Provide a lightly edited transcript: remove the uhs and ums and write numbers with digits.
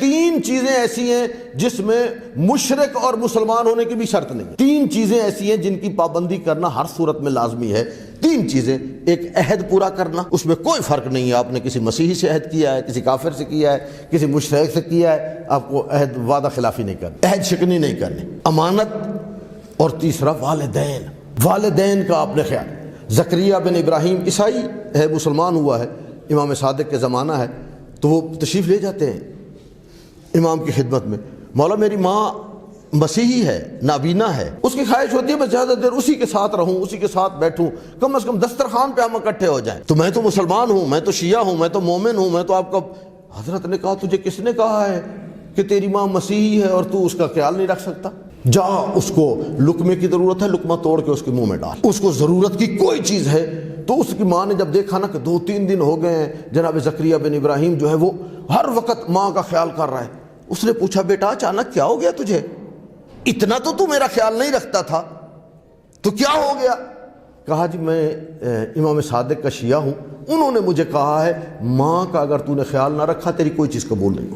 تین چیزیں ایسی ہیں جس میں مشرک اور مسلمان ہونے کی بھی شرط نہیں. تین چیزیں ایسی ہیں جن کی پابندی کرنا ہر صورت میں لازمی ہے. تین چیزیں: ایک عہد پورا کرنا، اس میں کوئی فرق نہیں ہے آپ نے کسی مسیحی سے عہد کیا ہے، کسی کافر سے کیا ہے، کسی مشرک سے کیا ہے، آپ کو عہد وعدہ خلافی نہیں کرنی، عہد شکنی نہیں کرنی. امانت، اور تیسرا والدین کا آپ نے خیال. زکریا بن ابراہیم عیسائی ہے، مسلمان ہوا ہے، امام صادق کے زمانہ ہے، تو وہ تشریف لے جاتے ہیں امام کی خدمت میں. مولا میری ماں مسیحی ہے، نابینا ہے، اس کی خواہش ہوتی ہے میں زیادہ دیر اسی کے ساتھ رہوں، اسی کے ساتھ بیٹھوں، کم از کم دسترخوان پہ ہم اکٹھے ہو جائیں. تو میں تو مسلمان ہوں، میں تو شیعہ ہوں، میں تو مومن ہوں، میں تو آپ کا. حضرت نے کہا تجھے کس نے کہا ہے کہ تیری ماں مسیحی ہے اور تو اس کا خیال نہیں رکھ سکتا؟ جا، اس کو لقمے کی ضرورت ہے، لقمہ توڑ کے اس کے منہ میں ڈال. اس کو ضرورت کی کوئی چیز ہے. تو اس کی ماں نے جب دیکھا نا کہ 2-3 دن ہو گئے ہیں جناب زکریا بن ابراہیم جو ہے وہ ہر وقت ماں کا خیال کر رہا ہے، اس نے پوچھا بیٹا اچانک کیا ہو گیا تجھے؟ اتنا تو میرا خیال نہیں رکھتا تھا، تو کیا ہو گیا؟ کہا جی میں امام صادق کا شیعہ ہوں، انہوں نے مجھے کہا ہے ماں کا اگر تو نے خیال نہ رکھا تیری کوئی چیز قبول نہیں ہوگی.